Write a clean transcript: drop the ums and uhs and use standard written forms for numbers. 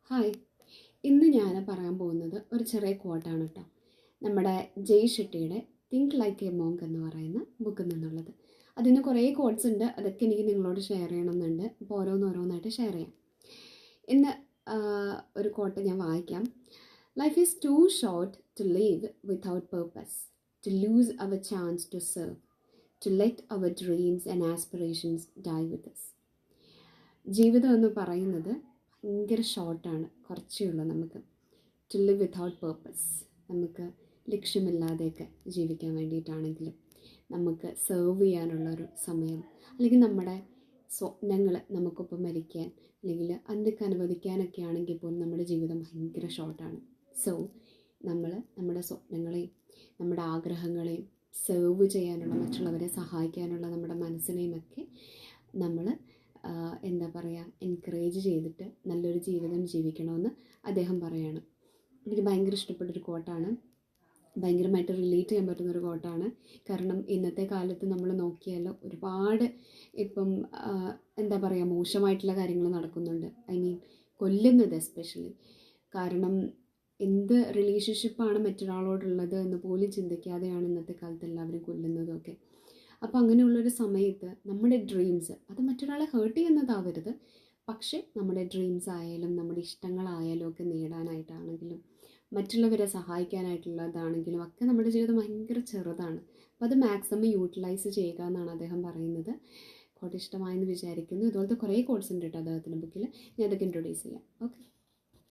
Hi, ഇന്ന് ഞാൻ പറയാൻ പോകുന്നത് ഒരു ചെറിയ കോട്ടാണ് കേട്ടോ. നമ്മുടെ ജയ് ഷെട്ടിയുടെ തിങ്ക് ലൈക്ക് എ മോങ്ക് എന്ന് പറയുന്ന ബുക്കിൽ നിന്നുള്ളത്. അതിന് കുറേ കോട്ട്സ് ഉണ്ട്, അതൊക്കെ എനിക്ക് നിങ്ങളോട് ഷെയർ ചെയ്യണമെന്നുണ്ട്. അപ്പോൾ ഓരോന്നോരോന്നായിട്ട് ഷെയർ ചെയ്യാം. ഇന്ന് ഒരു കോട്ട് ഞാൻ വായിക്കാം. Life is too short to live without purpose, to lose our chance to serve, to let our dreams and aspirations die with us. ജീവിതം എന്ന് പറയുന്നത് ഭയങ്കര ഷോർട്ടാണ്, കുറച്ചേ ഉള്ളൂ. നമുക്ക് ടു ലിവ് വിത്തൗട്ട് പേർപ്പസ്, നമുക്ക് ലക്ഷ്യമില്ലാതെയൊക്കെ ജീവിക്കാൻ വേണ്ടിയിട്ടാണെങ്കിലും നമുക്ക് സെർവ് ചെയ്യാനുള്ളൊരു സമയം, അല്ലെങ്കിൽ നമ്മുടെ സ്വപ്നങ്ങൾ നമുക്കൊപ്പം മരിക്കാൻ അല്ലെങ്കിൽ അതിലേക്ക് അനുവദിക്കാനൊക്കെ ആണെങ്കിൽ പോലും നമ്മുടെ ജീവിതം ഭയങ്കര ഷോർട്ടാണ്. സോ നമ്മൾ നമ്മുടെ സ്വപ്നങ്ങളെയും നമ്മുടെ ആഗ്രഹങ്ങളെയും സെർവ് ചെയ്യാനുള്ള, മറ്റുള്ളവരെ സഹായിക്കാനുള്ള നമ്മുടെ മനസ്സിനെയുമൊക്കെ നമ്മൾ എന്താ പറയുക, എൻകറേജ് ചെയ്തിട്ട് നല്ലൊരു ജീവിതം ജീവിക്കണമെന്ന് അദ്ദേഹം പറയാണ്. എനിക്ക് ഭയങ്കര ഇഷ്ടപ്പെട്ടൊരു കോട്ടാണ്, ഭയങ്കരമായിട്ട് റിലേറ്റ് ചെയ്യാൻ പറ്റുന്നൊരു കോട്ടാണ്. കാരണം ഇന്നത്തെ കാലത്ത് നമ്മൾ നോക്കിയാൽ ഒരുപാട് ഇപ്പം എന്താ പറയുക, മോശമായിട്ടുള്ള കാര്യങ്ങൾ നടക്കുന്നുണ്ട്. കൊല്ലുന്നത് എസ്പെഷ്യലി. കാരണം എന്ത് റിലേഷൻഷിപ്പാണ് മറ്റൊരാളോടുള്ളത് എന്ന് പോലും ചിന്തിക്കാതെയാണ് ഇന്നത്തെ കാലത്ത് എല്ലാവരും കൊല്ലുന്നതൊക്കെ. അപ്പോൾ അങ്ങനെയുള്ളൊരു സമയത്ത് നമ്മുടെ ഡ്രീംസ്, അത് മറ്റൊരാളെ ഹേർട്ട് ചെയ്യുന്നതാവരുത്, പക്ഷേ നമ്മുടെ ഡ്രീംസ് ആയാലും നമ്മുടെ ഇഷ്ടങ്ങളായാലും ഒക്കെ നേടാനായിട്ടാണെങ്കിലും മറ്റുള്ളവരെ സഹായിക്കാനായിട്ടുള്ളതാണെങ്കിലും ഒക്കെ നമ്മുടെ ജീവിതം ഭയങ്കര ചെറുതാണ്. അപ്പോൾ അത് മാക്സിമം യൂട്ടിലൈസ് ചെയ്യുക എന്നാണ് അദ്ദേഹം പറയുന്നത്. കോട്ട് ഇഷ്ടമായെന്ന് വിചാരിക്കുന്നു. ഇതുപോലത്തെ കുറേ കോട്ട്സ് ഉണ്ട് കേട്ടോ അദ്ദേഹത്തിൻ്റെ ബുക്കിൽ. ഞാൻ അതൊക്കെ ഇൻട്രൊഡ്യൂസ് ചെയ്യാം. ഓക്കെ.